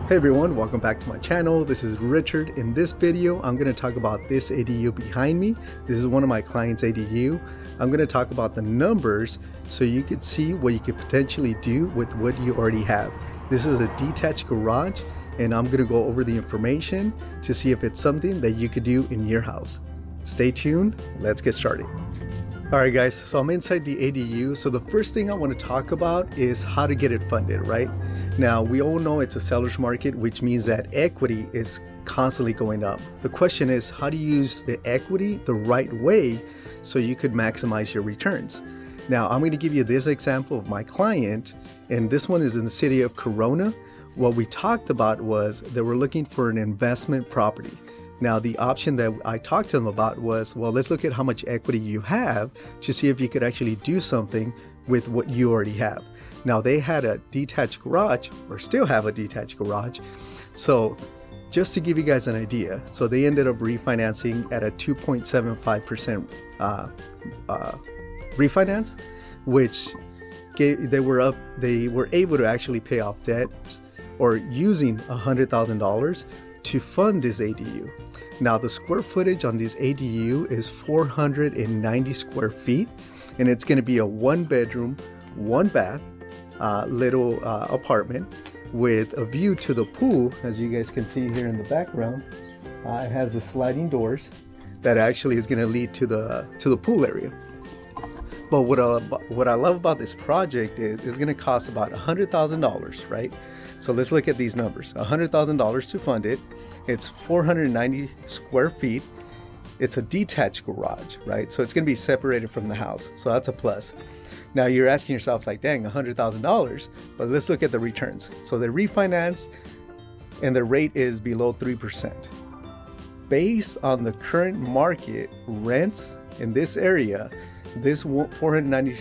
Hey everyone, welcome back to my channel. This is Richard. In this video, I'm going to talk about this ADU behind me. This is one of my clients' ADU. I'm going to talk about the numbers so you could see what you could potentially do with what you already have. This is a detached garage, and I'm going to go over the information to see if it's something that you could do in your house. Stay tuned. Let's get started. Alright guys, so I'm inside the ADU. So the first thing I want to talk about is how to get it funded, right? Now, we all know it's a seller's market, which means that equity is constantly going up. The question is, how to use the equity the right way so you could maximize your returns. Now, I'm going to give you this example of my client, and this one is in the city of Corona. What we talked about was they were looking for an investment property. Now, the option that I talked to them about was, well, let's look at how much equity you have to see if you could actually do something with what you already have. Now, they had a detached garage, or still have a detached garage. So just to give you guys an idea, so they ended up refinancing at a 2.75% refinance, which they were able to actually pay off debt or using $100,000 to fund this ADU. Now, the square footage on this ADU is 490 square feet, and it's going to be a 1-bedroom, 1-bath little apartment with a view to the pool. As you guys can see here in the background, it has the sliding doors that actually is going to lead to the pool area. But what I love about this project is it's going to cost about $100,000, right? So let's look at these numbers. $100,000 to fund it. It's 490 square feet. It's a detached garage, right? So it's going to be separated from the house. So that's a plus. Now you're asking yourself, like, dang, $100,000, but let's look at the returns. So they refinanced and the rate is below 3%. Based on the current market rents in this area, this 490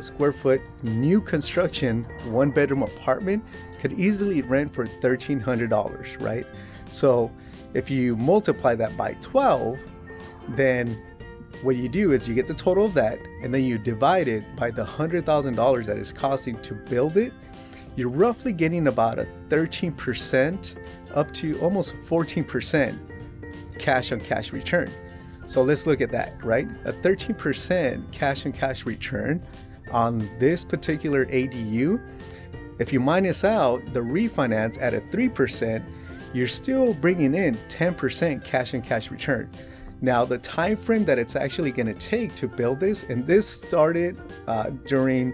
square foot new construction 1-bedroom apartment could easily rent for $1,300, right? So if you multiply that by 12, then what you do is you get the total of that, and then you divide it by the $100,000 that it's costing to build it. You're roughly getting about a 13% up to almost 14% cash on cash return. So let's look at that, right? A 13% cash on cash return on this particular ADU. If you minus out the refinance at a 3%, you're still bringing in 10% cash on cash return. Now, the time frame that it's actually going to take to build this, and this started during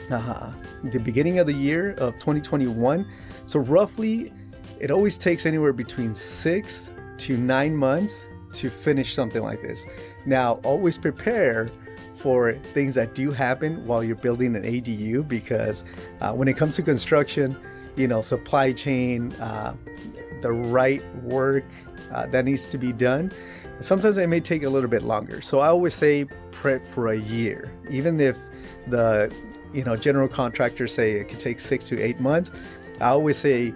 the beginning of the year of 2021. So roughly, it always takes anywhere between 6 to 9 months to finish something like this. Now, always prepare for things that do happen while you're building an ADU, because when it comes to construction, you know, supply chain, the right work that needs to be done, sometimes it may take a little bit longer. So I always say prep for a year. Even if the general contractors say it could take 6 to 8 months, I always say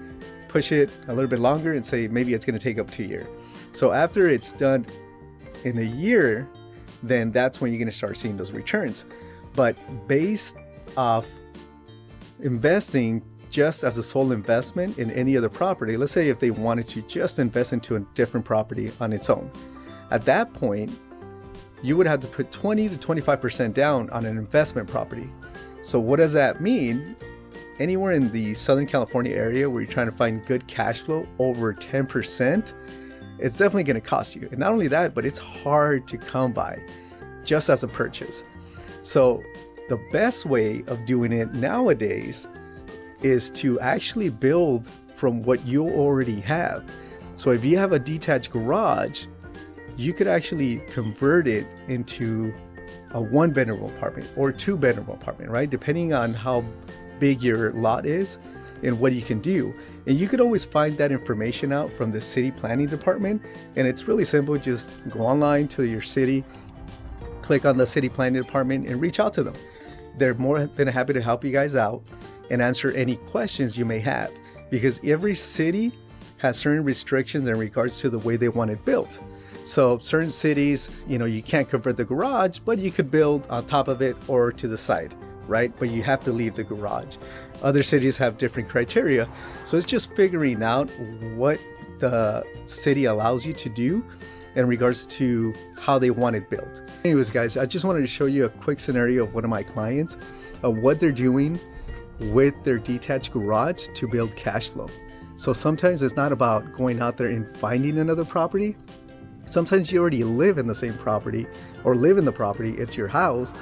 push it a little bit longer and say maybe it's going to take up to a year. So after it's done in a year, then that's when you're going to start seeing those returns. But based off investing just as a sole investment in any other property, let's say if they wanted to just invest into a different property on its own, at that point, you would have to put 20 to 25% down on an investment property. So what does that mean? Anywhere in the Southern California area where you're trying to find good cash flow over 10%, it's definitely going to cost you. And not only that, but it's hard to come by just as a purchase. So the best way of doing it nowadays is to actually build from what you already have. So if you have a detached garage, you could actually convert it into a 1-bedroom apartment or 2-bedroom apartment, right? Depending on how big your lot is and what you can do. And you could always find that information out from the city planning department. And it's really simple. Just go online to your city, click on the city planning department and reach out to them. They're more than happy to help you guys out and answer any questions you may have, because every city has certain restrictions in regards to the way they want it built. So certain cities, you can't convert the garage, but you could build on top of it or to the side, right? But you have to leave the garage. Other cities have different criteria. So it's just figuring out what the city allows you to do in regards to how they want it built. Anyways, guys, I just wanted to show you a quick scenario of one of my clients, of what they're doing with their detached garage to build cash flow. So sometimes it's not about going out there and finding another property. Sometimes you already live in the same property or live in the property, it's your house.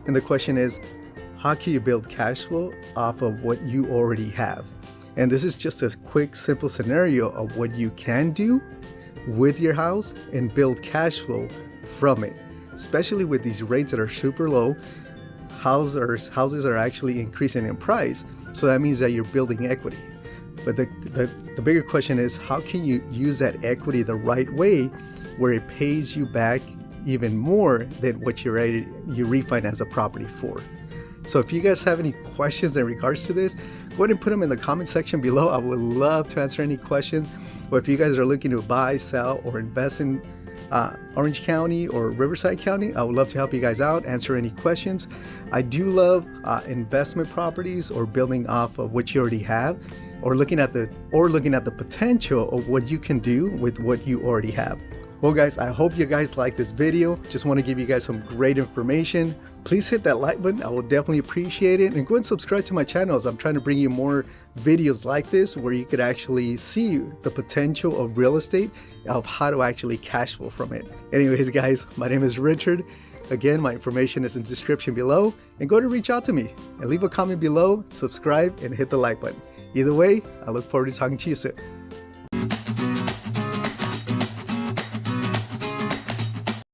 And the question is, how can you build cash flow off of what you already have? And this is just a quick, simple scenario of what you can do with your house and build cash flow from it. Especially with these rates that are super low, houses are actually increasing in price. So that means that you're building equity. But the bigger question is, how can you use that equity the right way where it pays you back even more than what you refinance a property for? So if you guys have any questions in regards to this, go ahead and put them in the comment section below. I would love to answer any questions. Or if you guys are looking to buy, sell, or invest in Orange County or Riverside County, I would love to help you guys out, answer any questions. I do love investment properties or building off of what you already have, or looking at the potential of what you can do with what you already have. Well guys, I hope you guys like this video. Just want to give you guys some great information. Please hit that like button, I will definitely appreciate it. And go and subscribe to my channel, as I'm trying to bring you more videos like this where you could actually see the potential of real estate, of how to actually cash flow from it. Anyways guys, my name is Richard. Again, my information is in the description below, and go to reach out to me and leave a comment below, subscribe, and hit the like button. Either way, I look forward to talking to you soon.